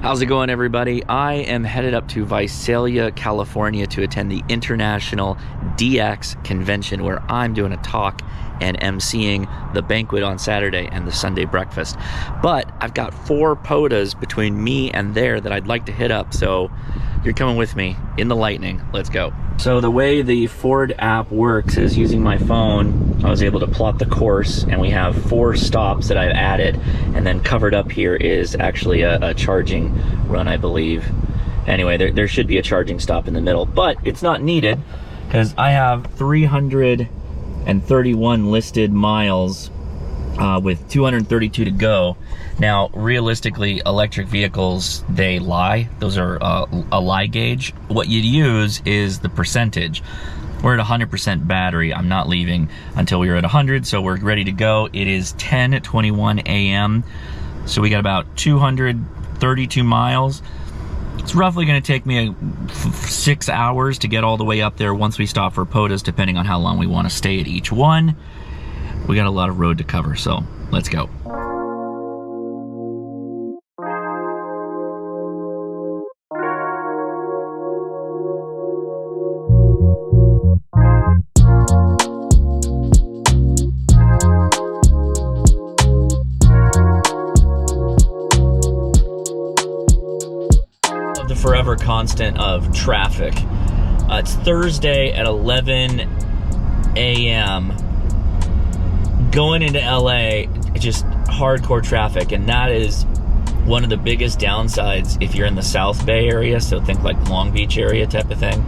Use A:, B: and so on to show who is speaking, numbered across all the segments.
A: How's it going, everybody? I am headed up to Visalia, California to attend the International DX Convention, where I'm doing a talk and emceeing the banquet on Saturday and the Sunday breakfast. But I've got 4 podas between me and there that I'd like to hit up, so you're coming with me in the lightning. Let's go. So the way the Ford app works is using my phone. I was able to plot the course, and we have 4 stops that I've added, and then covered up here is actually a charging run, I believe. Anyway, there should be a charging stop in the middle, but it's not needed because I have 331 listed miles with 232 to go. Now, realistically, electric vehicles, they lie. Those are a lie gauge. What you use is the percentage. We're at 100% battery. I'm not leaving until we are at 100, so we're ready to go. It is 10:21 a.m., so we got about 232 miles. It's roughly going to take me 6 hours to get all the way up there once we stop for podas, depending on how long we want to stay at each one. We got a lot of road to cover, so let's go. The forever constant of traffic. It's Thursday at 11 a.m. Going into LA, just hardcore traffic, and that is one of the biggest downsides if you're in the South Bay area, so think like Long Beach area type of thing.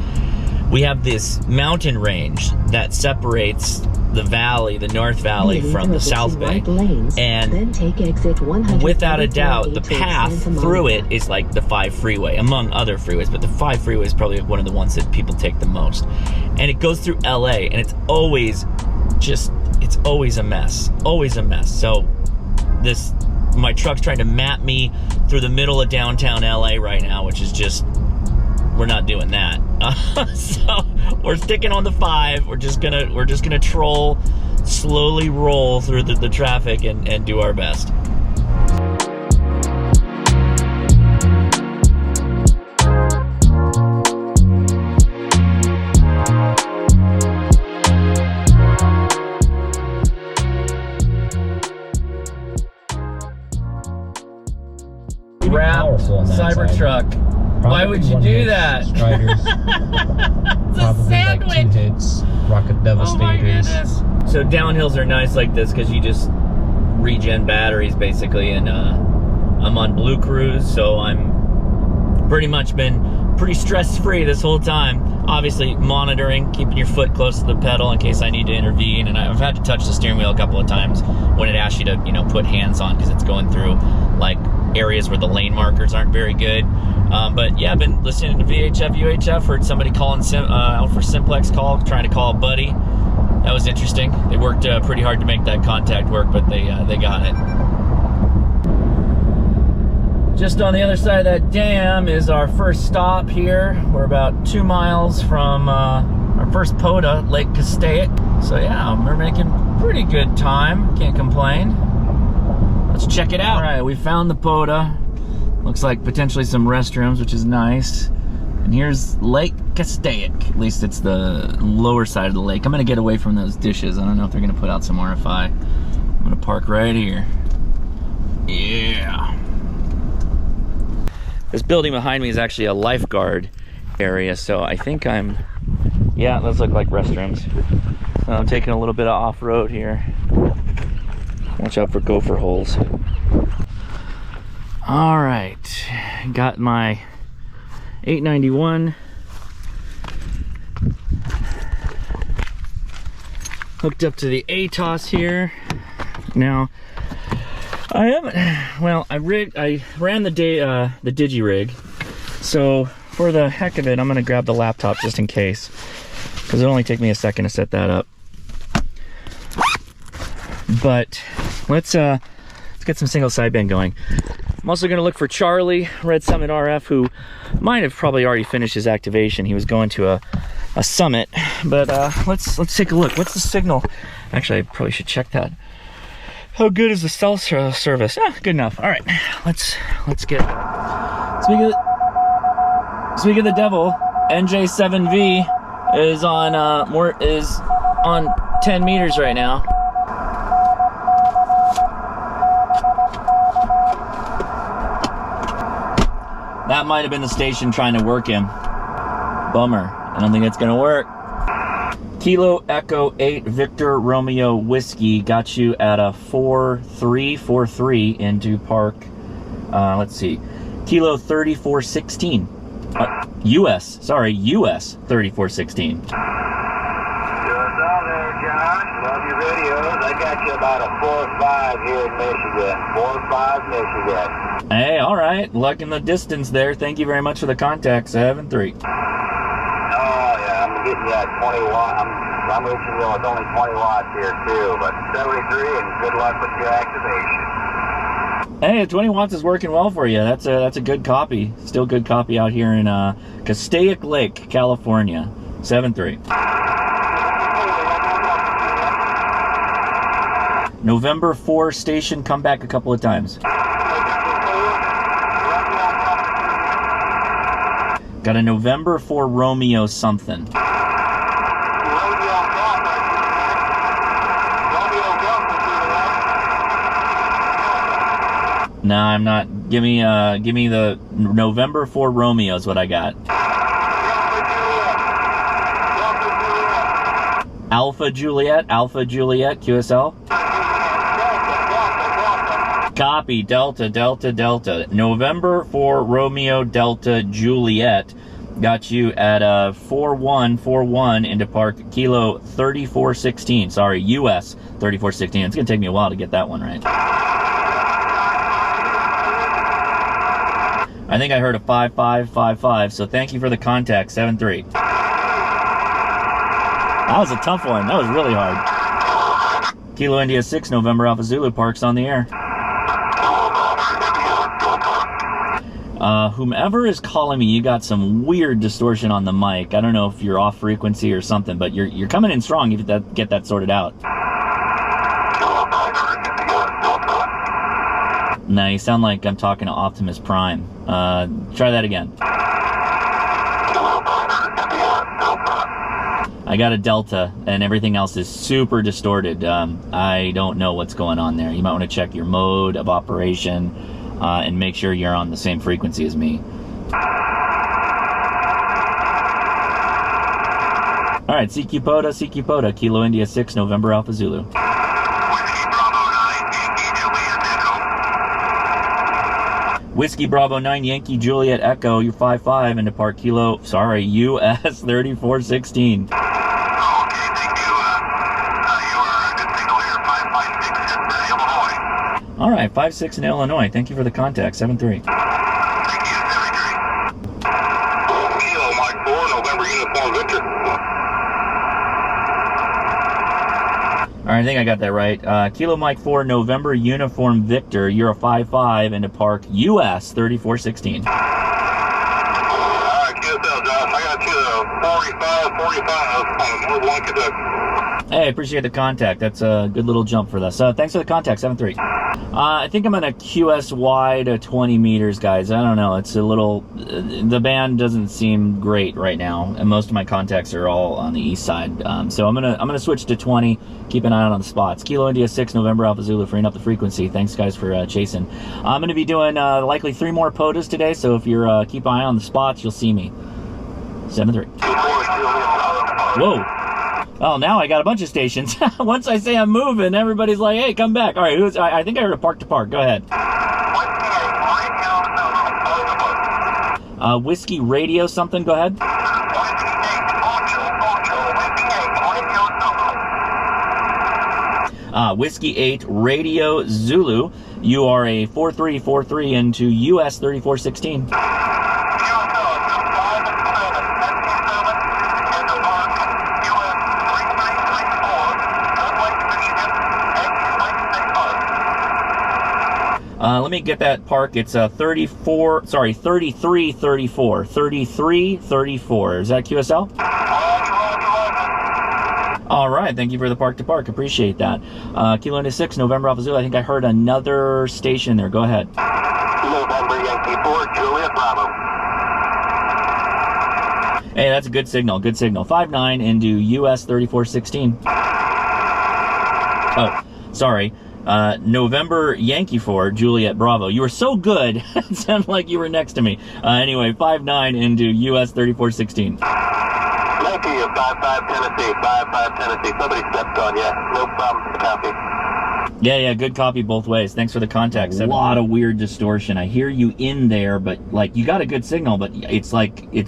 A: We have this mountain range that separates the valley, the North Valley, from the South Bay, and without a doubt, the path through it is like the 5 freeway, among other freeways, but the 5 freeway is probably one of the ones that people take the most. And it goes through LA, and it's always a mess, always a mess. So my truck's trying to map me through the middle of downtown LA right now, which is just, we're not doing that. So we're sticking on the 5. We're just gonna troll, slowly roll through the traffic and do our best. Wrap Cybertruck. Why would you do that?
B: Striders. Probably
A: sandwich.
B: like 2 hits. Rocket Devastators.
A: Oh, so downhills are nice like this because you just regen batteries basically, and I'm on Blue Cruise, so I'm pretty much been pretty stress-free this whole time. Obviously monitoring, keeping your foot close to the pedal in case I need to intervene, and I've had to touch the steering wheel a couple of times when it asks you to, put hands on, because it's going through like areas where the lane markers aren't very good. But yeah, I've been listening to VHF, UHF, heard somebody calling out for Simplex call, trying to call a buddy. That was interesting. They worked pretty hard to make that contact work, but they got it. Just on the other side of that dam is our first stop here. We're about 2 miles from our first poda, Lake Castaic. So yeah, we're making pretty good time. Can't complain. Let's check it out. All right, we found the poda. Looks like potentially some restrooms, which is nice. And here's Lake Castaic. At least it's the lower side of the lake. I'm gonna get away from those dishes. I don't know if they're gonna put out some RFI. I'm gonna park right here. Yeah. This building behind me is actually a lifeguard area, so I think yeah, those look like restrooms. So I'm taking a little bit of off-road here. Watch out for gopher holes. All right, got my 891 hooked up to the ATOS here. Now, I ran the digi rig, so for the heck of it, I'm gonna grab the laptop just in case, because it'll only take me a second to set that up. But let's get some single sideband going. I'm also gonna look for Charlie, Red Summit RF, who might have probably already finished his activation. He was going to a summit, but let's take a look. What's the signal? Actually, I probably should check that. How good is the cell service? Ah, good enough. All right, let's get Speaking of the devil, NJ7V is on 10 meters right now. That might have been the station trying to work him. Bummer. I don't think it's gonna work. Kilo Echo 8 Victor Romeo Whiskey got you at a 4343 into park. Let's see. Kilo 3416. US 3416.
C: Good on there, Josh. Love your videos. I got you about a 4-5 here in Michigan. 4-5 Michigan.
A: Hey, all right. Luck in the distance there. Thank you very much for the contact, 7-3.
C: Oh, yeah. I'm getting you at 20 watts. I'm reaching you with only 20 watts here, too. But 73, and good luck with your activation.
A: Hey, 20 watts is working well for you. That's a good copy. Still good copy out here in Castaic Lake, California. 7-3. November 4 station, come back a couple of times. Got a November 4 Romeo something. No, I'm not. Give me the November 4 Romeo is what I got. Alpha Juliet, QSL. Copy, Delta. November 4 Romeo Delta Juliet got you at a 4141 into park Kilo 3416. Sorry, US 3416. It's gonna take me a while to get that one right. I think I heard a 5555, so thank you for the contact, 7-3. That was a tough one. That was really hard. Kilo India 6, November Alpha Zulu, parks on the air. Whomever is calling me, you got some weird distortion on the mic. I don't know if you're off frequency or something, but you're coming in strong if you get that sorted out. No, you sound like I'm talking to Optimus Prime. Try that again. I got a Delta, and everything else is super distorted. I don't know what's going on there. You might want to check your mode of operation and make sure you're on the same frequency as me. All right, CQ Poda, Kilo India 6, November Alpha Zulu. Whiskey Bravo 9 Yankee Juliet Echo, you're 5-5 into park Kilo, US 3416.
C: Okay, thank you. You are a good signal here, 556 in Illinois.
A: All right, 5-6 in Illinois. Thank you for the contact, 7-3.
C: Thank you, 7-3. Kilo Mike 4, November Uniform Victor.
A: All right, I think I got that right. Kilo Mike 4, November Uniform Victor. You're a 5-5 into park US 3416.
C: All right, QSL, Josh. I got you 45 on Mode 1 Kentucky.
A: Hey, appreciate the contact. That's a good little jump for this. Thanks for the contact, 7-3. I think I'm gonna QSY to 20 meters, guys. I don't know. It's a little. The band doesn't seem great right now, and most of my contacts are all on the east side. So I'm gonna switch to 20. Keep an eye out on the spots. Kilo India 6, November Alpha Zulu, freeing up the frequency. Thanks, guys, for chasing. I'm gonna be doing likely 3 more POTAs today. So if you're keep an eye on the spots, you'll see me. 7-3. Whoa. Oh, now I got a bunch of stations. Once I say I'm moving, everybody's like, hey, come back. All right, I think I heard a park to park. Go ahead. Whiskey Radio something. Go ahead. Whiskey 8 Radio Zulu. You are a 4343 into US 3416. Let me get that park. It's 3334. 3334. Is that QSL? All right. Thank you for the park to park. Appreciate that. Kilo India 6, November Alpha Zulu. I think I heard another station there. Go ahead.
C: November Yankee 4, Juliet. Bravo.
A: Hey, that's a good signal. Good signal. 5-9 into US 3416. Oh, sorry. November Yankee 4, Juliet Bravo. You were so good, it sounded like you were next to me. Anyway, 5-9 into US 3416.
C: Yankee, 5-5 Tennessee, 5-5 Tennessee. Somebody stepped on you. No problem. Copy.
A: Yeah, good copy both ways. Thanks for the contact. A lot of weird distortion. I hear you in there, but like you got a good signal, but it's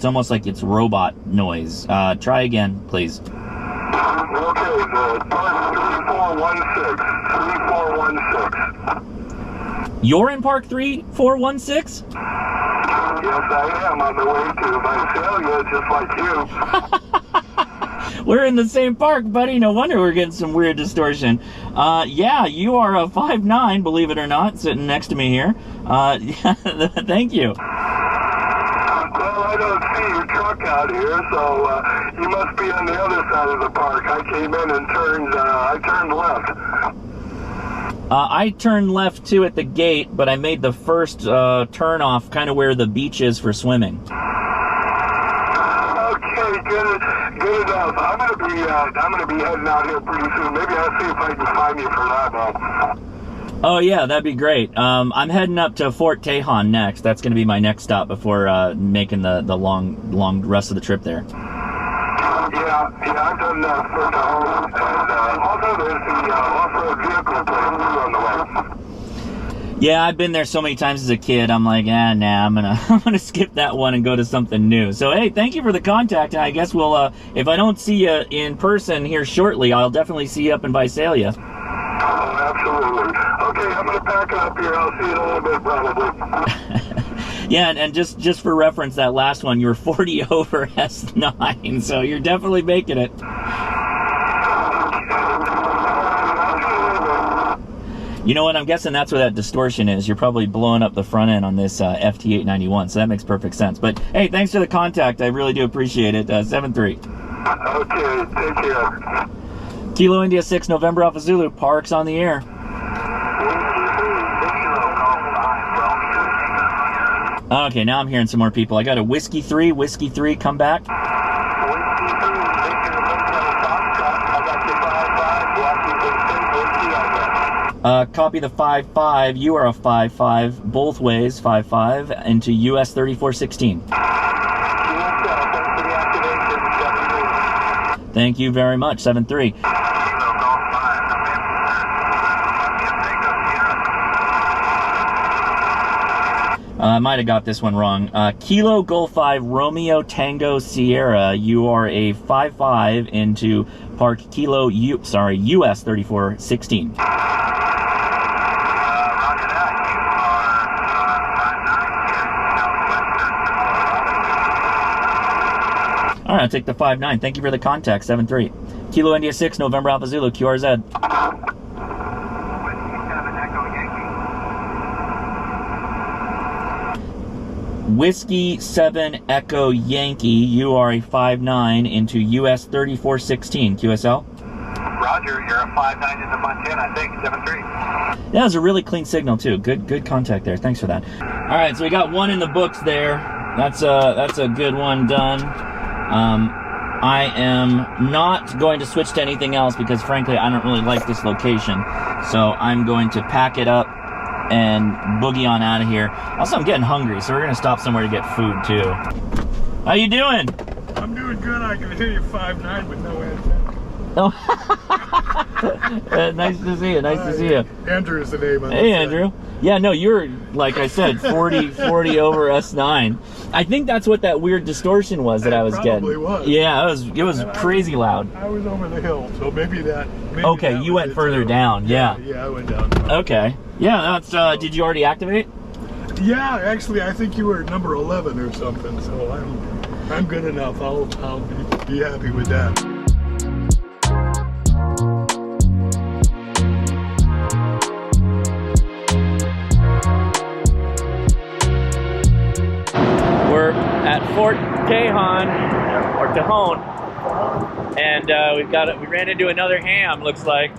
A: almost like it's robot noise. Try again, please.
C: Okay, park 3416.
A: You're in Park 3416?
C: Yes, I am on the way to Visalia, just like you.
A: We're in the same park, buddy. No wonder we're getting some weird distortion. Yeah, you are a 5'9", believe it or not, sitting next to me here. Thank you.
C: Well, I don't see your truck out here, so you must be on the other side of the park. I came in and I turned left.
A: I turned left too at the gate, but I made the first turn off kind of where the beach is for swimming.
C: Okay, good enough. I'm gonna be heading out here pretty soon. Maybe I'll see if I can find you for that, man.
A: Oh yeah, that'd be great. I'm heading up to Fort Tejon next. That's going to be my next stop before making the long rest of the trip there.
C: Yeah, I've done Fort Tejon, and also there's the off-road vehicle place on the way.
A: Yeah, I've been there so many times as a kid. I'm like, I'm gonna skip that one and go to something new. So hey, thank you for the contact, and I guess we'll if I don't see you in person here shortly, I'll definitely see you up in Visalia.
C: Oh, absolutely. Okay, I'm gonna pack up here. I'll see you in a little bit, probably.
A: Yeah, and just for reference, that last one, you were 40 over S9, so you're definitely making it. You know what? I'm guessing that's where that distortion is. You're probably blowing up the front end on this FT891, so that makes perfect sense. But hey, thanks for the contact. I really do appreciate it. 7-3.
C: Okay, take care.
A: Kilo India 6, November Alpha Zulu. Parks on the air. Okay, now I'm hearing some more people. I got a Whiskey 3, come back. Copy the 5-5. You are a 5-5, both ways, 5-5, into US 3416. Thank you very much, 7-3. I might have got this one wrong. Kilo Golf 5 Romeo Tango Sierra. You are a 5-5 into Park Kilo US 3416. All right, I'll take the 5-9. Thank you for the contact, 7-3. Kilo India 6, November Alpha Zulu, QRZ. Whiskey 7 Echo Yankee, you are a 5-9 into US 3416, QSL.
C: Roger, you're a 5-9 into Montana, I think, 7-3.
A: That was a really clean signal too. Good contact there. Thanks for that. All right, so we got one in the books there. That's a good one done. I am not going to switch to anything else because frankly I don't really like this location. So I'm going to pack it up and boogie on out of here. Also, I'm getting hungry, so we're gonna stop somewhere to get food too. How you doing?
D: I'm doing good. I can hear you 5'9" with no antenna.
A: Oh, nice to see you. Nice to see you.
D: Andrew is the name.
A: Hey, Andrew. Yeah, no, you're, like I said, 40 over S9. I think that's what that weird distortion was that I was getting.
D: Probably was.
A: Yeah, it was crazy loud.
D: I was over the hill, so maybe that.
A: Okay,
D: that
A: you went further
D: too.
A: down. Yeah.
D: Yeah, I went down.
A: Okay. Yeah, that's. Did you already activate?
D: Yeah, actually, I think you were number 11 or something. So I'm good enough. I'll be happy with that.
A: We're at Fort Tejon, or Tejon, and we ran into another ham. Looks like.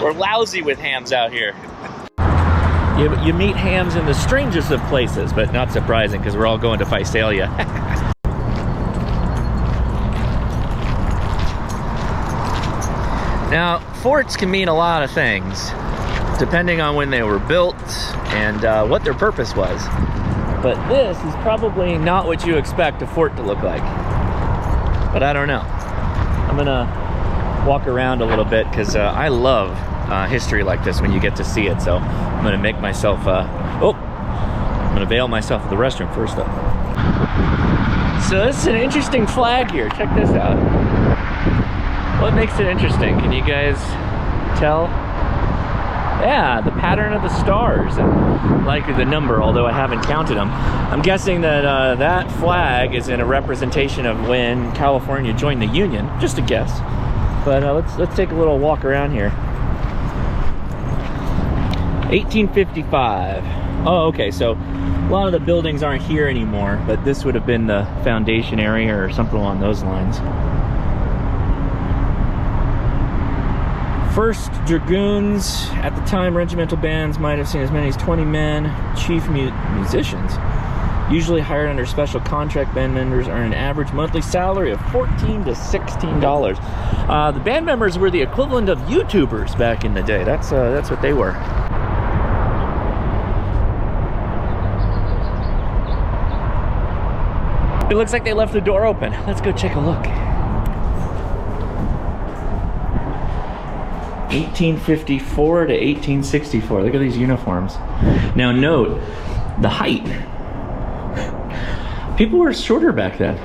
A: We're lousy with hams out here. You meet hams in the strangest of places, but not surprising because we're all going to Visalia. Now, forts can mean a lot of things, depending on when they were built and what their purpose was. But this is probably not what you expect a fort to look like. But I don't know. I'm gonna walk around a little bit because I love history like this when you get to see it. So I'm gonna make myself, I'm gonna bail myself at the restroom first though. So this is an interesting flag here. Check this out. What makes it interesting? Can you guys tell? Yeah, the pattern of the stars and likely the number, although I haven't counted them. I'm guessing that that flag is in a representation of when California joined the Union. Just a guess. But let's take a little walk around here. 1855. Oh, okay, so a lot of the buildings aren't here anymore, but this would have been the foundation area or something along those lines. 1st Dragoons. At the time, regimental bands might have seen as many as 20 men. Chief musicians, usually hired under special contract band members, earn an average monthly salary of $14 to $16. The band members were the equivalent of YouTubers back in the day. That's what they were. It looks like they left the door open. Let's go take a look. 1854 to 1864. Look at these uniforms. Now note the height. People were shorter back then.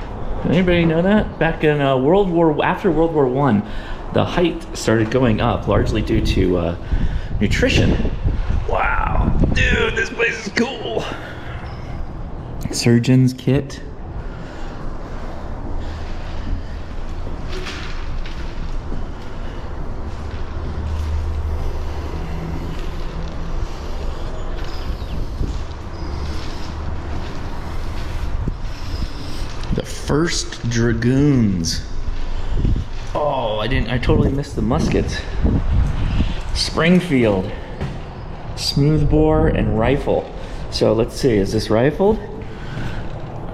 A: Anybody know that? Back in after World War I, the height started going up, largely due to nutrition. Wow, dude, this place is cool. Surgeon's kit. The 1st Dragoons. Oh, I totally missed the muskets. Springfield, smoothbore and rifle. So let's see, is this rifled?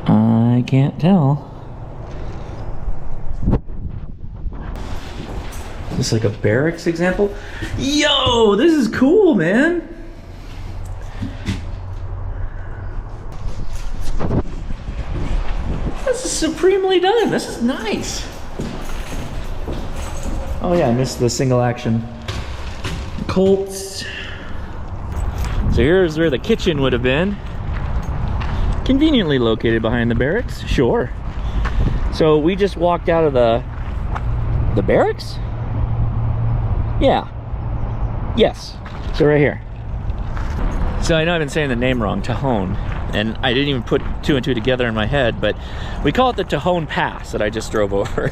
A: I can't tell. Is this like a barracks example? Yo, this is cool, man. This is supremely done. This is nice. Oh yeah, I missed the single action. Colts. So here's where the kitchen would have been. Conveniently located behind the barracks, sure. So we just walked out of the barracks? Yeah. Yes. So right here. So I know I've been saying the name wrong, Tejon. And I didn't even put 2 and 2 together in my head, but we call it the Tejon Pass that I just drove over.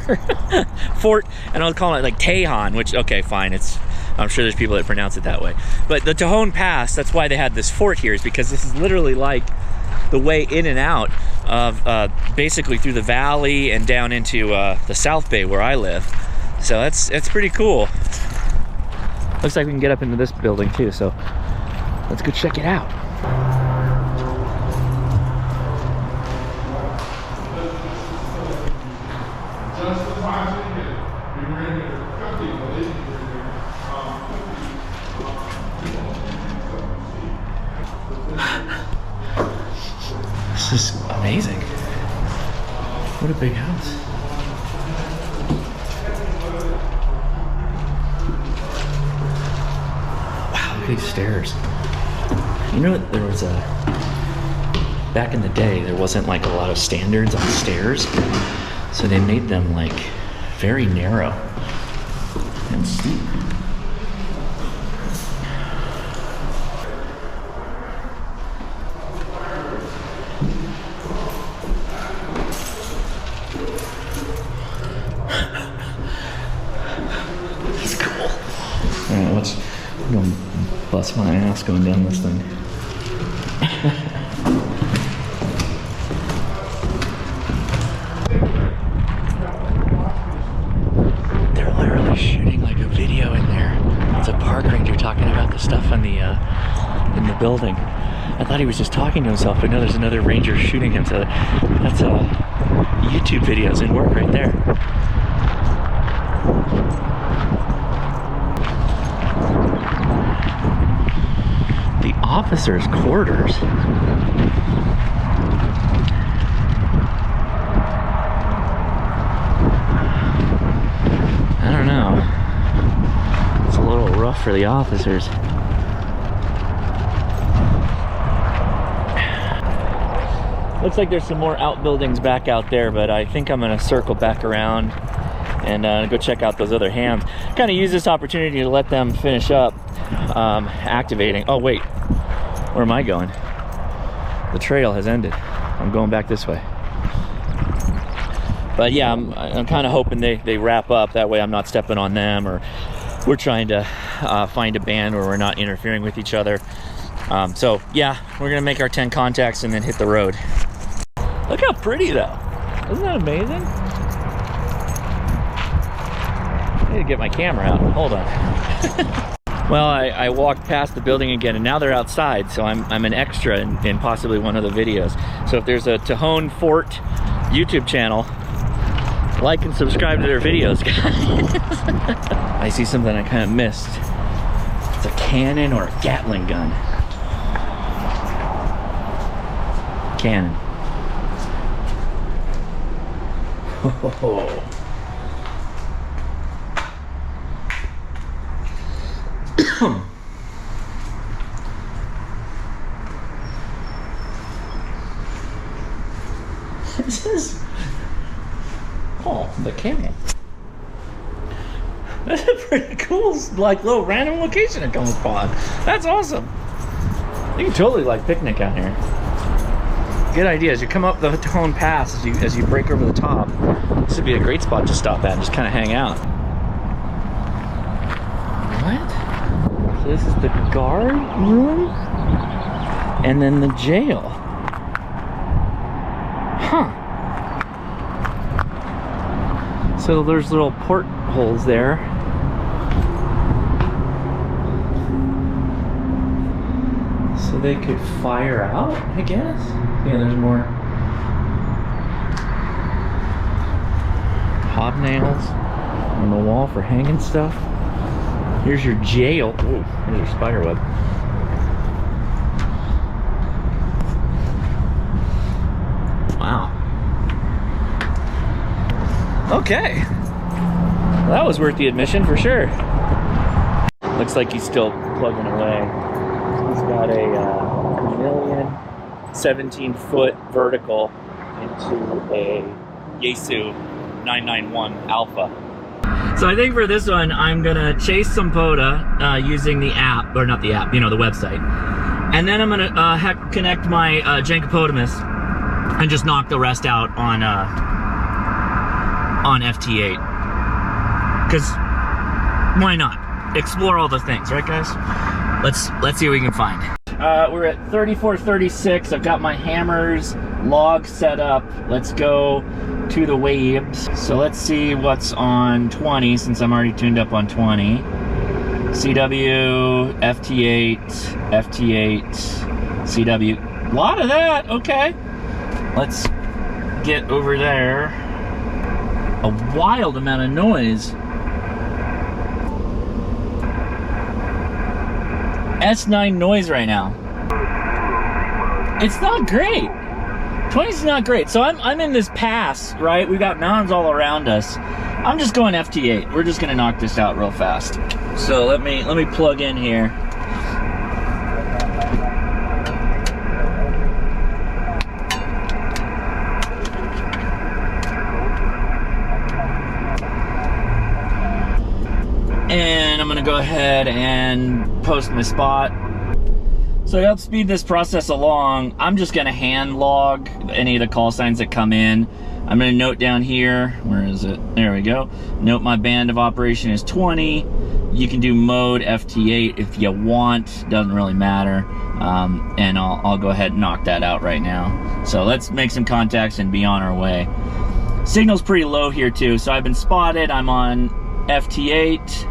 A: Fort, and I'll call it like Tejon, which, okay, fine, I'm sure there's people that pronounce it that way. But the Tejon Pass, that's why they had this fort here, is because this is literally like the way in and out of basically through the valley and down into the South Bay where I live. So that's pretty cool. Looks like we can get up into this building too, so let's go check it out. This is amazing. What a big house. Wow, look at these stairs. You know, there was back in the day, there wasn't like a lot of standards on stairs. So they made them like very narrow and steep. I'm gonna bust my ass going down this thing. They're literally shooting like a video in there. It's a park the building. I thought he was just talking to himself, but no, there's another ranger shooting him. So that's YouTube videos in work right there. The officers' quarters. I don't know. It's a little rough for the officers. Looks like there's some more outbuildings back out there, but I think I'm gonna circle back around and go check out those other hams. Kind of use this opportunity to let them finish up activating. Oh wait, where am I going? The trail has ended. I'm going back this way. But yeah, I'm kind of hoping they wrap up. That way I'm not stepping on them, or we're trying to find a band where we're not interfering with each other. So yeah, we're gonna make our 10 contacts and then hit the road. Look how pretty though. Isn't that amazing? I need to get my camera out. Hold on. Well, I walked past the building again, and now they're outside, so I'm an extra in possibly one of the videos. So if there's a Tejon Fort YouTube channel, like and subscribe to their videos, guys. I see something I kind of missed. It's a cannon or a Gatling gun. Cannon. Oh. This is... Oh, the camel. That's a pretty cool, like, little random location to come upon. That's awesome. You can totally, like, picnic out here. Good idea. As you come up the Tejon Pass, as you break over the top, this would be a great spot to stop at and just kind of hang out. What? So this is the guard room, and then the jail. Huh. So there's little portholes there. So they could fire out, I guess. Yeah, there's more hobnails on the wall for hanging stuff. Here's your jail. Ooh, here's your spider web. Wow. Okay. Well, that was worth the admission for sure. Looks like he's still plugging away. He's got a chameleon 17-foot vertical into a Yaesu 991 Alpha. So I think for this one, I'm gonna chase some poda using the app, or not the app, you know, the website. And then I'm gonna connect my Jankopotamus and just knock the rest out on FT8. Because why not? Explore all the things, right guys? Let's see what we can find. We're at 3436. I've got my hammers log set up. Let's go to the waves. So let's see what's on 20, since I'm already tuned up on 20. CW, FT8, FT8, CW. A lot of that, okay. Let's get over there. A wild amount of noise. S9 noise right now. It's not great. 20's not great. So I'm in this pass, right? We've got mountains all around us. I'm just going FT8. We're just gonna knock this out real fast. So let me plug in here. And I'm gonna go ahead and post my spot. So to help speed this process along, I'm just gonna hand log any of the call signs that come in. I'm gonna note down here, where is it? There we go. Note my band of operation is 20. You can do mode FT8 if you want, doesn't really matter. And I'll go ahead and knock that out right now. So let's make some contacts and be on our way. Signal's pretty low here too, so I've been spotted. I'm on FT8.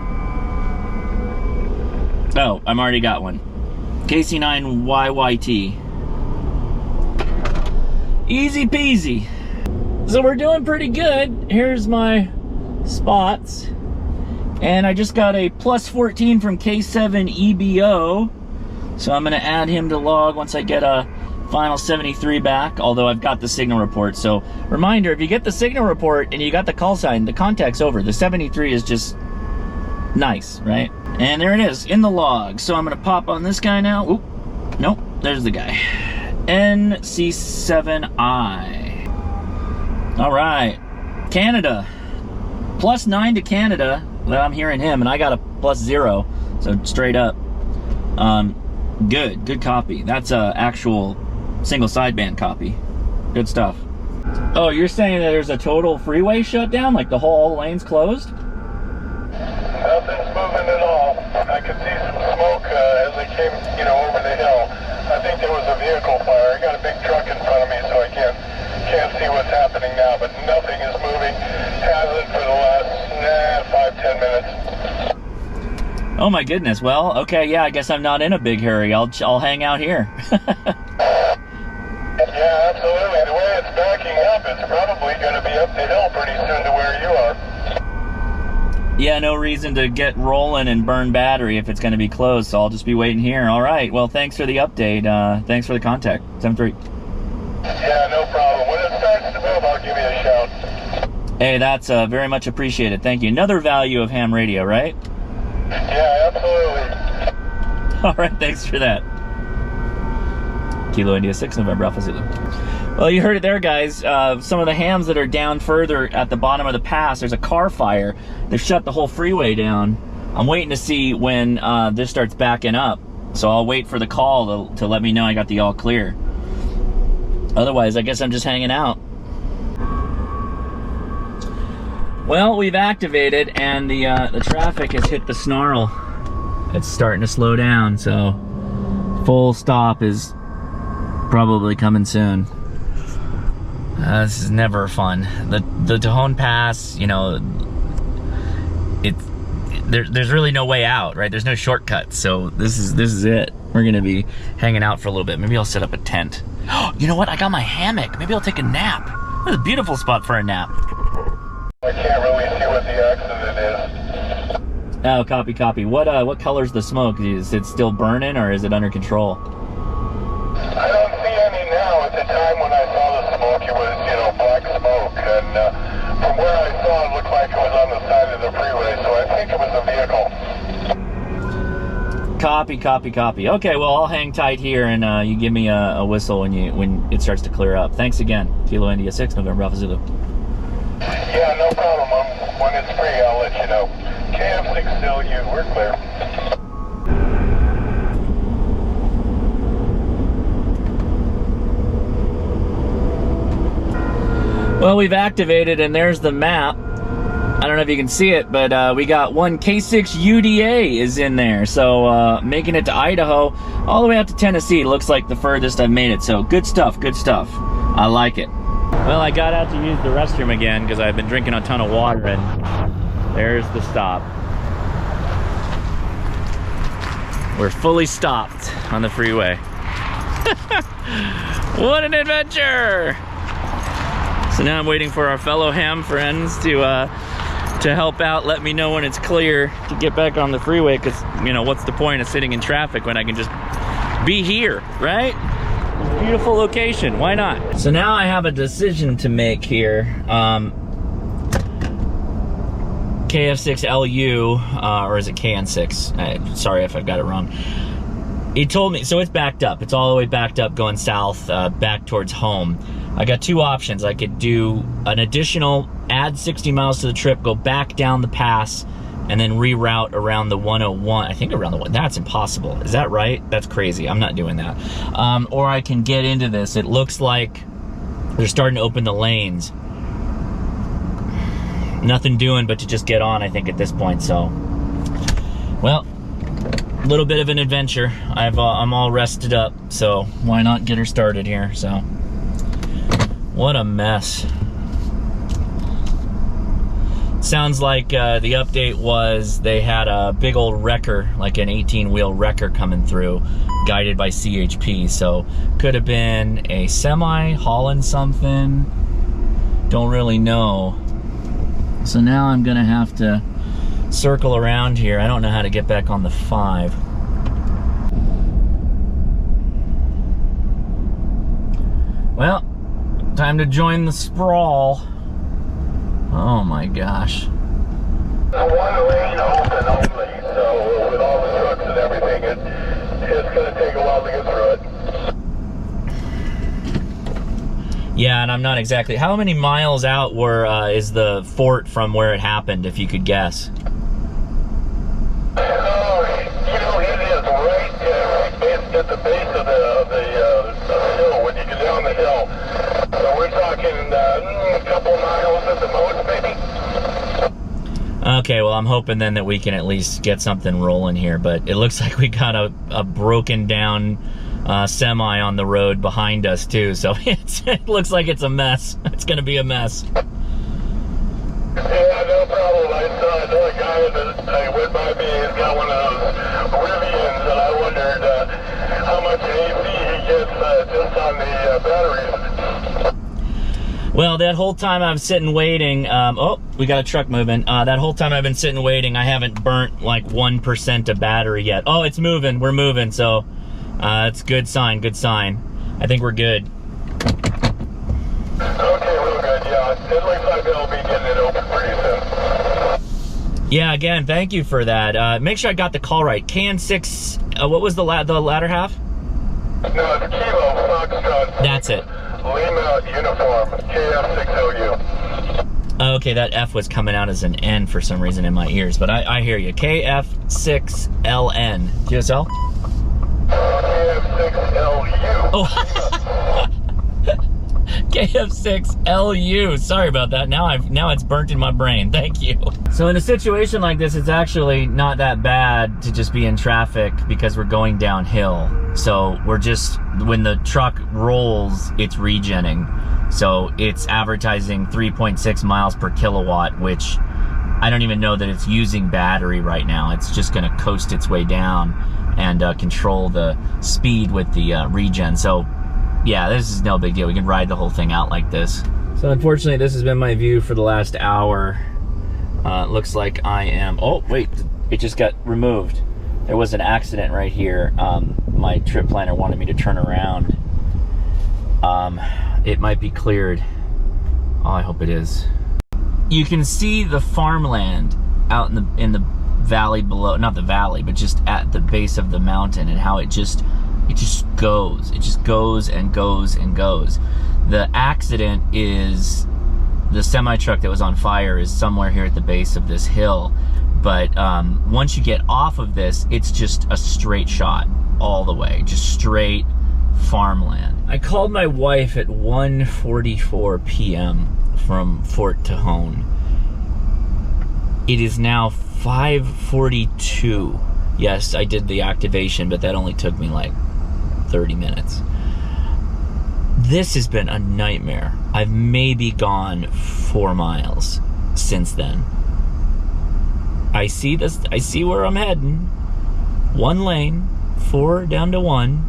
A: Oh, I'm already got one. KC9YYT. Easy peasy. So we're doing pretty good. Here's my spots. And I just got a plus 14 from K7 EBO. So I'm gonna add him to log once I get a final 73 back, although I've got the signal report. So reminder, if you get the signal report and you got the call sign, the contact's over. The 73 is just nice, right? And there it is in the log. So I'm gonna pop on this guy now. Oop, nope, there's the guy. NC7I. All right, Canada. +9 to Canada. Well, I'm hearing him, and I got a +0, so straight up. Good copy. That's a actual single sideband copy. Good stuff. Oh, you're saying that there's a total freeway shutdown? Like the whole lane's closed?
C: Nothing's moving at all. I could see some smoke as they came, over the hill. I think there was a vehicle fire. I got a big truck in front of me, so I can't see what's happening now, but nothing is moving. Hasn't for the last 5-10 minutes.
A: Oh my goodness. Well, okay, yeah, I guess I'm not in a big hurry. I'll hang out here.
C: Yeah, absolutely. The way it's backing up, it's probably going to be up the hill pretty soon to where you are.
A: Yeah, no reason to get rolling and burn battery if it's going to be closed, so I'll just be waiting here. All right, well, thanks for the update. Thanks for the contact. 7-3.
C: Yeah, no problem. When it starts to move, I'll give you a shout.
A: Hey, that's very much appreciated. Thank you. Another value of ham radio, right?
C: Yeah, absolutely.
A: All right, thanks for that. Kilo India 6, November Alpha Zulu. Well, you heard it there, guys. Some of the hams that are down further at the bottom of the pass, there's a car fire. They've shut the whole freeway down. I'm waiting to see when this starts backing up. So I'll wait for the call to let me know I got the all clear. Otherwise, I guess I'm just hanging out. Well, we've activated, and the traffic has hit the snarl. It's starting to slow down, so full stop is probably coming soon. This is never fun. The Tejon Pass, there's really no way out, right? There's no shortcut, so this is it. We're gonna be hanging out for a little bit. Maybe I'll set up a tent. You know what? I got my hammock. Maybe I'll take a nap. This is a beautiful spot for a nap.
C: I can't really see what the accident is.
A: Oh, copy. What color's the smoke? Is it still burning, or is it under control?
C: I don't see any now. At the time when I saw the smoke, it was, black smoke. And from where I saw it, looked like it was on the side of the freeway, so I think it was a vehicle.
A: Copy. Okay, well, I'll hang tight here, and you give me a whistle when it starts to clear up. Thanks again. Kilo India 6, November Alpha Zulu.
C: Yeah, no problem. When it's free, I'll let you know. KF6 still you. We're clear.
A: Well, we've activated, and there's the map. I don't know if you can see it, but we got one K6 UDA is in there. So making it to Idaho, all the way out to Tennessee. Looks like the furthest I've made it. So good stuff. I like it. Well, I got out to use the restroom again because I've been drinking a ton of water, and there's the stop. We're fully stopped on the freeway. What an adventure! So now I'm waiting for our fellow ham friends to help out, let me know when it's clear to get back on the freeway, because, what's the point of sitting in traffic when I can just be here, right? Beautiful location, why not? So now I have a decision to make here. KF6LU, or is it KN6? Sorry if I've got it wrong. He told me, so it's backed up. It's all the way backed up going south, back towards home. I got two options. I could do an additional, add 60 miles to the trip, go back down the pass, and then reroute around the 101. I think around the one. That's impossible. Is that right? That's crazy. I'm not doing that. Or I can get into this. It looks like they're starting to open the lanes. Nothing doing but to just get on, I think, at this point. So, well, a little bit of an adventure. I'm all rested up, so why not get her started here? So, what a mess. Sounds like the update was they had a big old wrecker, like an 18-wheel wrecker coming through, guided by CHP. So could have been a semi hauling something. Don't really know. So now I'm gonna have to circle around here. I don't know how to get back on the 5. Well, time to join the sprawl. Oh my gosh.
C: One lane open only, so with all the trucks and everything, it's going to take a while to get through it.
A: Yeah, and I'm not exactly. How many miles out is the fort from where it happened, if you could guess?
C: It is right at the base of the hill when you get down the hill. So we're talking a couple miles at the most, maybe.
A: Okay, well, I'm hoping then that we can at least get something rolling here, but it looks like we got a broken down semi on the road behind us too, so it looks like it's a mess. It's gonna be a mess.
C: Yeah, no problem. I saw another guy that went by me. He's got one of those Rivians, and I wondered how much AC he gets just on the batteries.
A: Well, that whole time I've sitting waiting, oh, we got a truck moving. That whole time I've been sitting waiting, I haven't burnt like 1% of battery yet. Oh, it's moving, we're moving, so it's good sign, good sign. I think we're good.
C: Okay, real good, yeah. It looks like they'll be getting it open pretty soon.
A: Yeah, again, thank you for that. Make sure I got the call right. KN6, what was the latter half?
C: No, it's Kilo Foxtrot.
A: That's it.
C: Lima uniform, KF6LU.
A: Okay, that F was coming out as an N for some reason in my ears, but I hear you. KF6LN. GSL?
C: KF6LU.
A: Oh, KF6LU. Sorry about that. Now it's burnt in my brain. Thank you. So in a situation like this, it's actually not that bad to just be in traffic because we're going downhill. So we're just, when the truck rolls, it's regenning. So it's advertising 3.6 miles per kilowatt, which I don't even know that it's using battery right now. It's just gonna coast its way down and control the speed with the regen. So yeah, this is no big deal. We can ride the whole thing out like this. So unfortunately, this has been my view for the last hour. Looks like I am, oh wait, it just got removed. There was an accident right here. My trip planner wanted me to turn around. It might be cleared. Oh, I hope it is. You can see the farmland out in the valley below, not the valley, but just at the base of the mountain, and how it just goes. It just goes and goes and goes. The accident is the semi-truck that was on fire is somewhere here at the base of this hill. But once you get off of this, it's just a straight shot all the way, just straight farmland. I called my wife at 1:44 p.m. from Fort Tejon. It is now 5:42. Yes, I did the activation, but that only took me like 30 minutes. This has been a nightmare. I've maybe gone 4 miles since then. I see this, I see where I'm heading. 1 lane, 4 down to 1.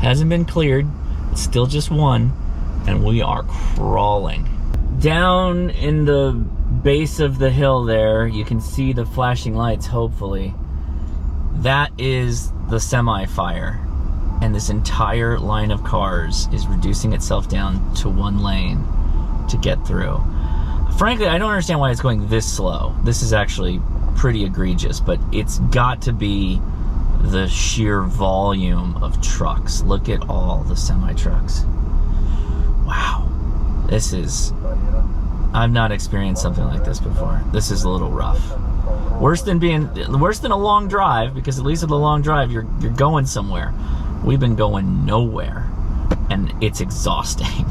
A: Hasn't been cleared, it's still just 1, and we are crawling. Down in the base of the hill there, you can see the flashing lights, hopefully. That is the semi-fire, and this entire line of cars is reducing itself down to 1 lane to get through. Frankly, I don't understand why it's going this slow. This is actually pretty egregious, but it's got to be the sheer volume of trucks. Look at all the semi-trucks. Wow. This is, I've not experienced something like this before. This is a little rough. Worse than a long drive, because at least with a long drive, you're going somewhere. We've been going nowhere, and it's exhausting.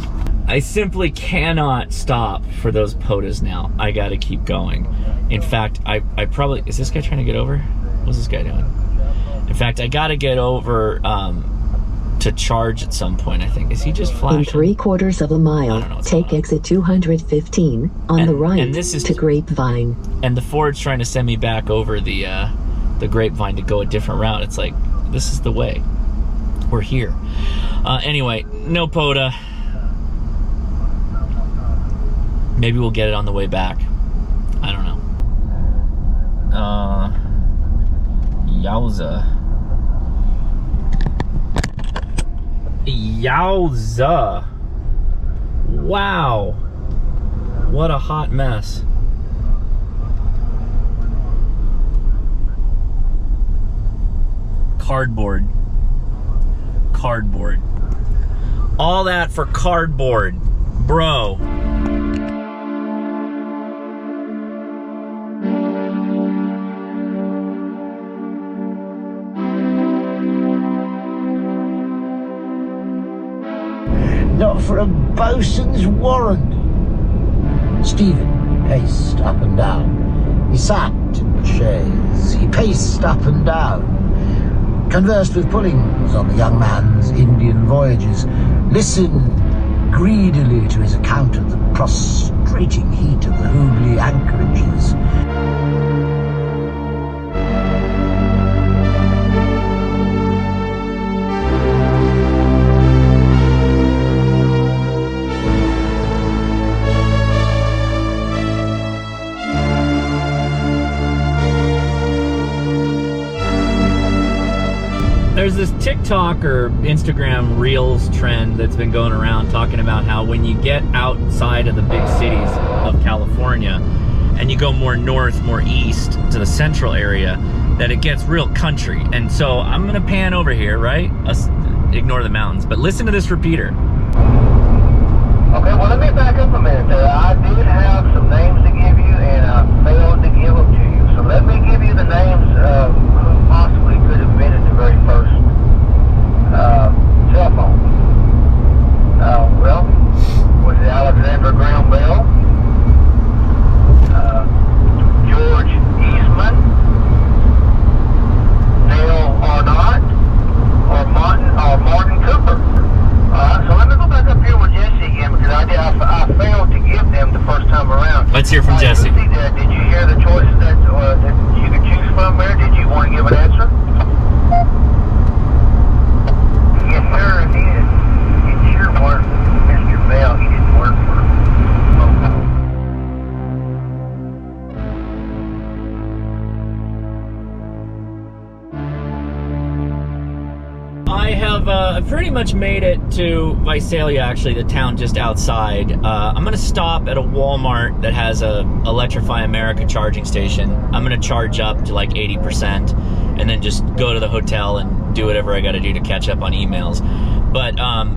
A: I simply cannot stop for those podas now. I gotta keep going. In fact, I probably, is this guy trying to get over? What's this guy doing? In fact, I gotta get over to charge at some point, I think. Is he just flashing?
E: In 3/4 of a mile, take exit 215 on the right
A: and this is
E: to Grapevine.
A: And the Ford's trying to send me back over the Grapevine to go a different route. It's like, this is the way. We're here. Anyway, no poda. Maybe we'll get it on the way back. I don't know. Yowza. Yowza. Wow. What a hot mess. Cardboard. Cardboard. All that for cardboard, bro.
F: Not for a bosun's warrant. Stephen paced up and down. He sat in the chaise. He paced up and down. Conversed with Pullings on the young man's Indian voyages. Listened greedily to his account of the prostrating heat of the Hooghly anchorages.
A: There's this TikTok or Instagram Reels trend that's been going around talking about how when you get outside of the big cities of California and you go more north, more east to the central area, that it gets real country. And so I'm gonna pan over here, right? Ignore the mountains, but listen to this repeater.
G: Okay, well, let me back up a minute there. I did have some names to give you, and I failed to give them to you. So let me give you the names of who possibly could have been at the very first cell phone. Well, was it Alexander Graham Bell, George Eastman, Neil Arnott, or Martin Cooper? So let me go back up here with Jesse again, because I failed to give them the first time around.
A: Let's hear from Jesse.
G: Did you hear the choices that you could choose from there? Did you want to give an answer? Yes, sir, it did. It sure worked. Mr. Bell, he didn't work for
A: I have pretty much made it to Visalia, actually, the town just outside. I'm gonna stop at a Walmart that has a Electrify America charging station. I'm gonna charge up to like 80% and then just go to the hotel and do whatever I gotta do to catch up on emails. But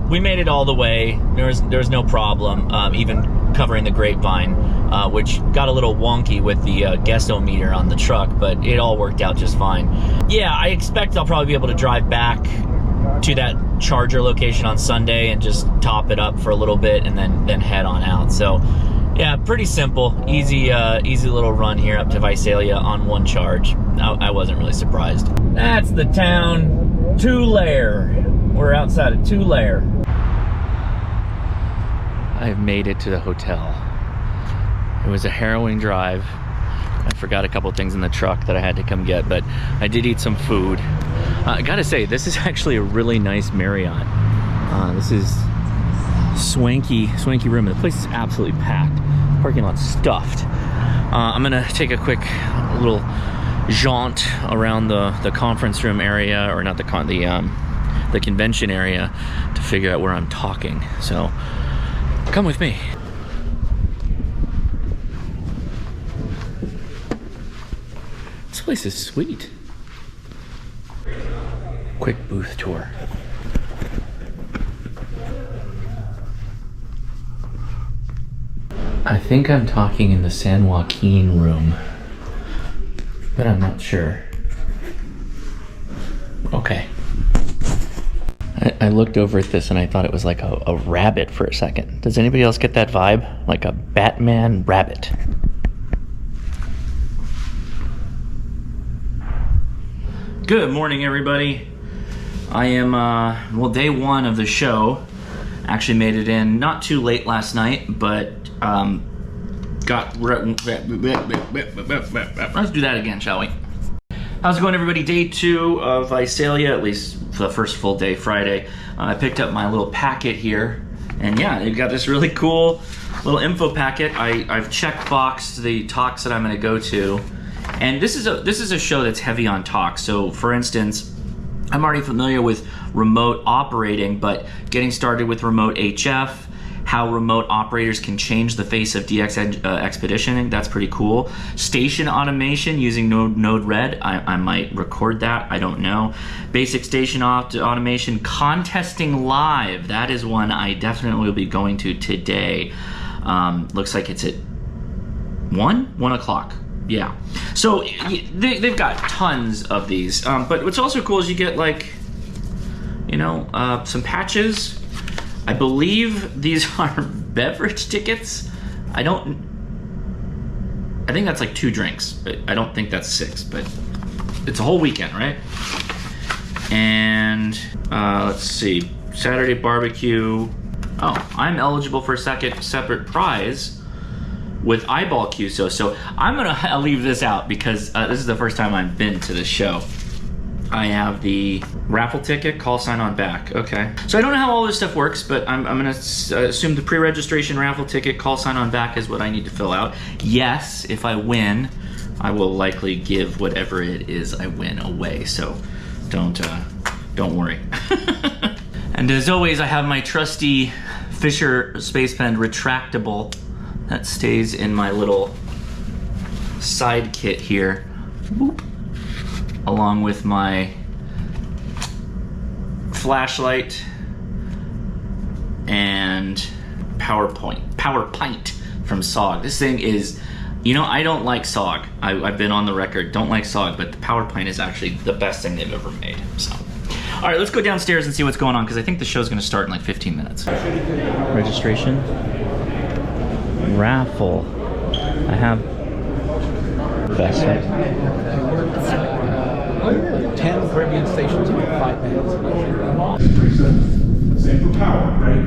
A: we made it all the way. There was no problem, even covering the Grapevine, which got a little wonky with the guestometer on the truck, but it all worked out just fine. Yeah, I expect I'll probably be able to drive back to that charger location on Sunday and just top it up for a little bit and then head on out. So yeah, pretty simple, easy little run here up to Visalia on one charge. I wasn't really surprised. That's the town, Tulare. We're outside of Tulare. I've made it to the hotel. It was a harrowing drive. I forgot a couple things in the truck that I had to come get, but I did eat some food. I gotta say, this is actually a really nice Marriott. This is swanky room. The place is absolutely packed. Parking lot's stuffed. I'm gonna take a quick little jaunt around the conference room area, or not the convention area, to figure out where I'm talking. So come with me. This place is sweet. Quick booth tour. I think I'm talking in the San Joaquin room, but I'm not sure. Okay. I looked over at this and I thought it was like a rabbit for a second. Does anybody else get that vibe? Like a Batman rabbit. Good morning, everybody. I am, well, day one of the show. Actually made it in not too late last night, but let's do that again, shall we? How's it going, everybody? Day two of Visalia, at least for the first full day, Friday. I picked up my little packet here, and yeah, they've got this really cool little info packet. I've checkboxed the talks that I'm going to go to, and this is a show that's heavy on talks. So, for instance, I'm already familiar with remote operating, but getting started with remote HF, how remote operators can change the face of DX expeditioning, that's pretty cool. Station automation using Node-RED, I might record that, I don't know. Basic station automation, contesting live, that is one I definitely will be going to today. Looks like it's at 1 o'clock. Yeah, so they've got tons of these, but what's also cool is you get, like, you know, some patches. I believe these are beverage tickets. I think that's like 2 drinks, but I don't think that's 6, but it's a whole weekend, right? And let's see, Saturday barbecue. Oh, I'm eligible for a separate prize with eyeball QSO. So I'm gonna leave this out because this is the first time I've been to this show. I have the raffle ticket, call sign on back. Okay. So I don't know how all this stuff works, but I'm gonna assume the pre-registration raffle ticket, call sign on back is what I need to fill out. Yes, if I win, I will likely give whatever it is I win away. So don't worry. And as always, I have my trusty Fisher Space Pen retractable that stays in my little side kit here. Boop. Along with my flashlight and PowerPint from SOG. This thing is, you know, I don't like SOG. I've been on the record, don't like SOG, but the PowerPint is actually the best thing they've ever made. So, all right, let's go downstairs and see what's going on, because I think the show's going to start in like 15 minutes. Registration, raffle. I have best.
B: 10 Caribbean stations in 5 minutes.
H: Same for power, right?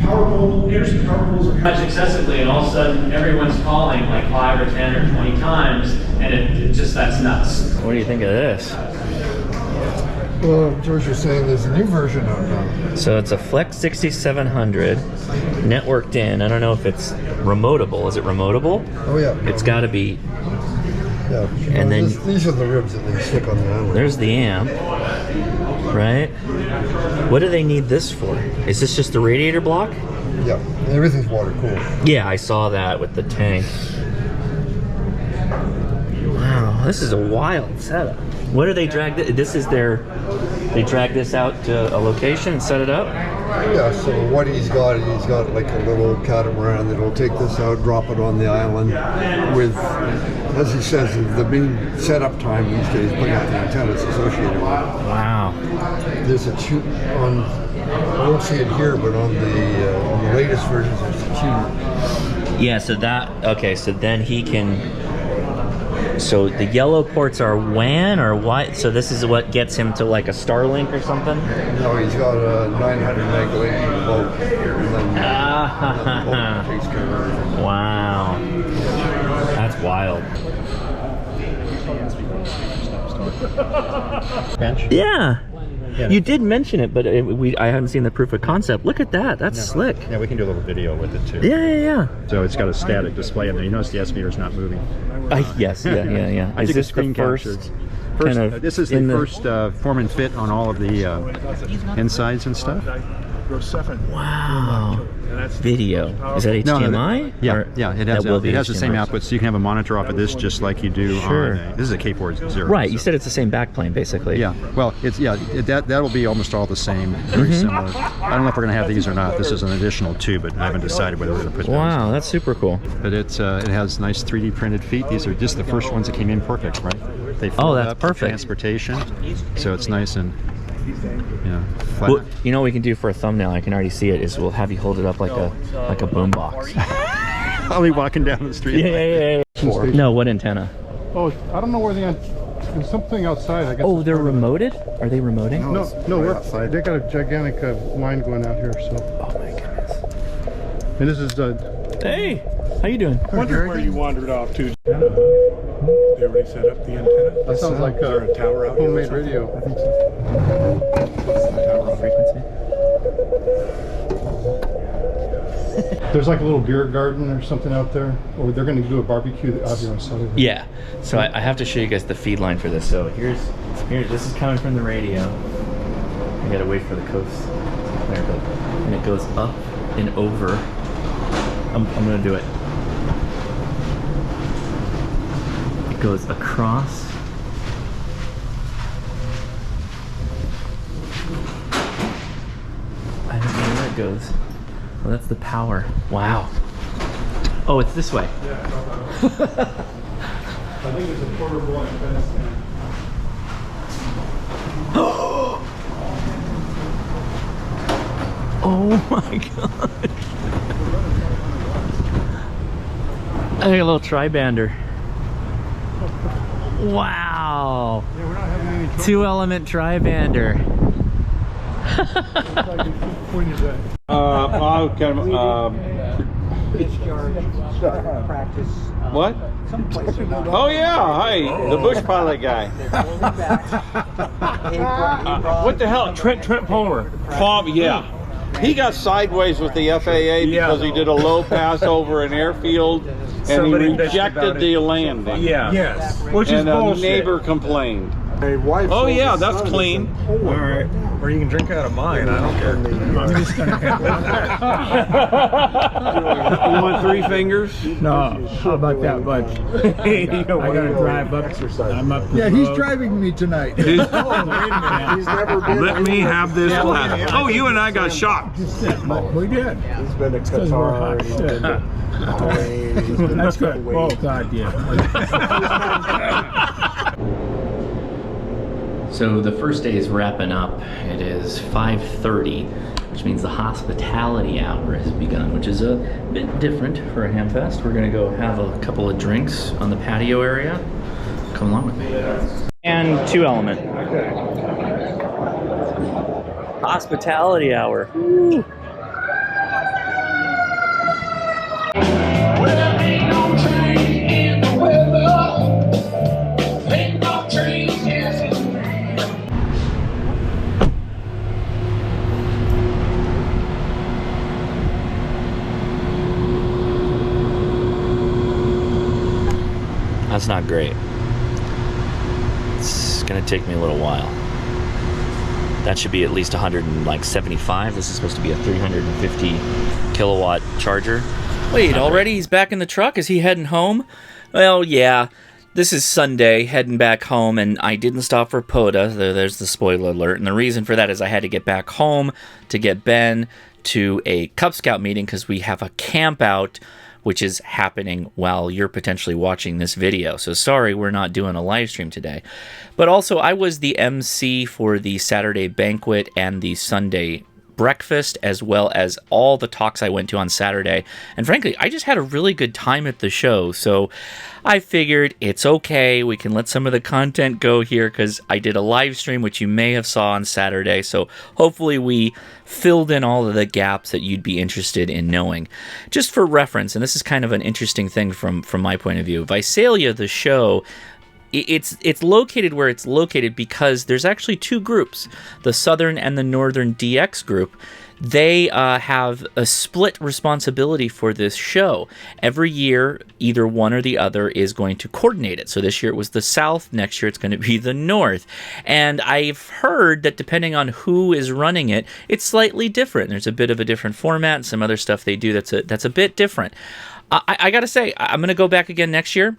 H: Power pole, Anderson power poles are
A: Much excessively, and all of a sudden everyone's calling like 5 or 10 or 20 times, and it just, that's nuts. What do you think of this?
D: Well, George, you're saying there's a new version out now.
A: So it's a Flex 6700, networked in. I don't know if it's remotable. Is it remotable?
D: Oh yeah.
A: It's got to be.
D: Yeah.
A: And then
D: these are the ribs that they stick on the island.
A: there's the amp, right? What do they need this for? Is this just the radiator block?
D: Yeah, everything's water cooled.
A: Yeah, I saw that with the tank. Wow, this is a wild setup. What do they drag? This is their. They drag this out to a location and set it up?
D: Yeah, so what he's got like a little catamaran that'll take this out, drop it on the island with, as he says, the main setup time these days, putting up the antennas associated with it.
A: Wow.
D: There's a tune on, I don't see it here, but on the latest versions there's a tune.
A: Yeah, so that, okay, so then he can, so the yellow ports are WAN or what? So this is what gets him to like a Starlink or something?
D: No, he's got a 900 meg link boat.
A: Wow. That's wild.
B: Bench?
A: Yeah. You did mention it, but I haven't seen the proof of concept. Look at that. That's slick.
I: Yeah, we can do a little video with it too.
A: Yeah.
I: So it's got a static display in there. You notice the S meter's not moving.
A: Yes, yeah.
I: I took a screen capture. This is the first form and fit on all of the insides and stuff.
A: Wow. Video. Is that HDMI?
I: Yeah, it has the same output, so you can have a monitor off of this just like you do on this is a K40.
A: Right, you said it's the same backplane basically.
I: Yeah, well, that'll be almost all the same, very similar. I don't know if we're going to have these or not. This is an additional 2, but I haven't decided whether we're going to put those.
A: Wow, that's super cool.
I: But it has nice 3D printed feet. These are just the first ones that came in perfect, right? They fold
A: that's
I: up for
A: perfect.
I: transportation, so it's nice and flat.
A: Well, you know what we can do for a thumbnail? I can already see it. Is we'll have you hold it up like a boom box.
I: I'll be walking down the street.
A: Yeah. No, what antenna?
H: Oh, I don't know where the
J: There's something outside, I guess.
A: Oh, they're remoted? Are they remoting?
J: No, we're outside. They got a gigantic line going out here, so.
A: Oh my goodness.
J: And this is
A: Hey, how you doing?
H: I wonder where you wandered off to. They already set up the antenna?
J: that sounds like
H: a tower out here or
J: homemade
H: something?
J: radio.
H: I think so.
A: Tower frequency.
J: There's like a little beer garden or something out there, or they're going to do a barbecue out here on Saturday.
A: Yeah. So I have to show you guys the feed line for this. So here. This is coming from the radio. I gotta wait for the coast. There it goes. And it goes up and over. I'm gonna do it. It goes across. I don't know where it goes. Well, that's the power. Wow. Oh, it's this way.
J: Yeah, I think there's a portable antenna stand.
A: Oh my god. I got a little tri-bander. Wow.
J: Yeah, we're not having any trouble.
A: 2-element tri-bander.
J: Point is that?
B: Practice.
K: What? Oh yeah, hi, the bush pilot guy. What the hell?
H: Trent Palmer.
K: Yeah. He got sideways with the FAA because he did a low pass over an airfield and
H: Somebody
K: he
H: bitched
K: rejected
H: about
K: the landing.
H: Yeah. Yes. Which is
K: And a
H: bullshit.
K: neighbor complained.
J: My wife
K: Oh
J: told
K: yeah,
J: his
K: that's
J: son
K: clean.
H: All right. Or you can drink out of mine. I don't care. I'm just gonna
K: You want 3 fingers?
H: No, how about that much? I gotta drive up. I'm up.
J: Yeah, he's driving me tonight.
H: Wait a minute.
J: He's never been.
K: Let me have this glass. Oh, you and I got shot.
H: We did.
J: He's been to
H: Because we're hot
J: Qatar.
H: shit. That's good. Oh God, yeah.
A: So the first day is wrapping up. It is 5:30, which means the hospitality hour has begun, which is a bit different for a Hamfest. We're gonna go have a couple of drinks on the patio area. Come along with me. And 2-element. Hospitality hour. Woo. That's not great. It's gonna take me a little while. That should be at least 175. This is supposed to be a 350 kilowatt charger. Wait, already he's back in the truck? Is he heading home? Well, yeah. This is Sunday, heading back home, and I didn't stop for poda. There's the spoiler alert. And the reason for that is I had to get back home to get Ben to a Cub Scout meeting because we have a camp out, which is happening while you're potentially watching this video. So sorry we're not doing a live stream today. But also, I was the MC for the Saturday banquet and the Sunday breakfast, as well as all the talks I went to on Saturday. And frankly, I just had a really good time at the show. So I figured it's okay. We can let some of the content go here because I did a live stream, which you may have saw on Saturday. So hopefully we filled in all of the gaps that you'd be interested in knowing. Just for reference, and this is kind of an interesting thing from my point of view, Visalia, the show, it's located where it's located because there's actually 2 groups, the Southern and the Northern DX group. They have a split responsibility for this show. Every year, either one or the other is going to coordinate it. So this year it was the South, next year it's going to be the North. And I've heard that depending on who is running it, it's slightly different. There's a bit of a different format and some other stuff they do that's a bit different. I got to say, I'm going to go back again next year.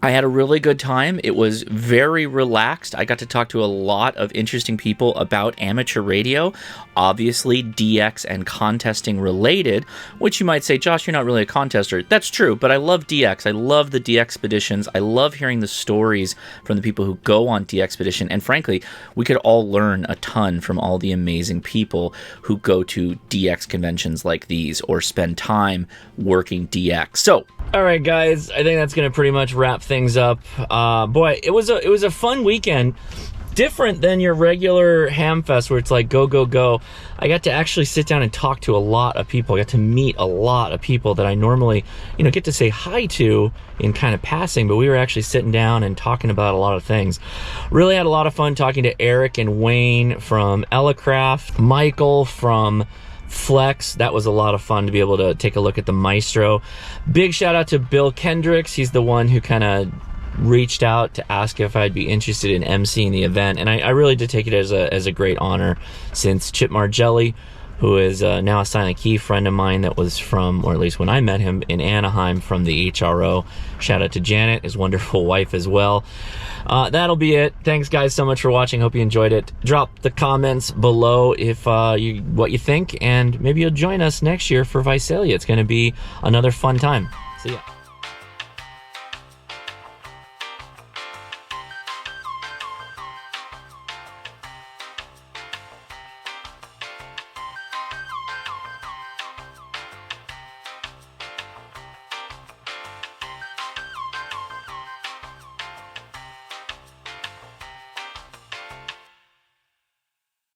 A: I had a really good time. It was very relaxed. I got to talk to a lot of interesting people about amateur radio, obviously DX and contesting related, which you might say, Josh, you're not really a contester. That's true, but I love DX. I love the DXpeditions. I love hearing the stories from the people who go on DXpedition, and frankly, we could all learn a ton from all the amazing people who go to DX conventions like these or spend time working DX. So, All right, guys, I think that's gonna pretty much wrap things up. Boy, it was a fun weekend. Different than your regular ham fest where it's like go, go, go. I got to actually sit down and talk to a lot of people. I got to meet a lot of people that I normally, get to say hi to in kind of passing, but we were actually sitting down and talking about a lot of things. Really had a lot of fun talking to Eric and Wayne from Ellicraft, Michael from Flex. That was a lot of fun to be able to take a look at the Maestro. Big shout out to Bill Kendricks. He's the one who kind of reached out to ask if I'd be interested in emceeing the event, and I really did take it as a great honor, since Chip Margelli, who is now a Silent Key friend of mine that was from, or at least when I met him, in Anaheim from the HRO. Shout out to Janet, his wonderful wife as well. That'll be it. Thanks guys so much for watching. Hope you enjoyed it. Drop the comments below if what you think, and maybe you'll join us next year for Visalia. It's going to be another fun time. See ya.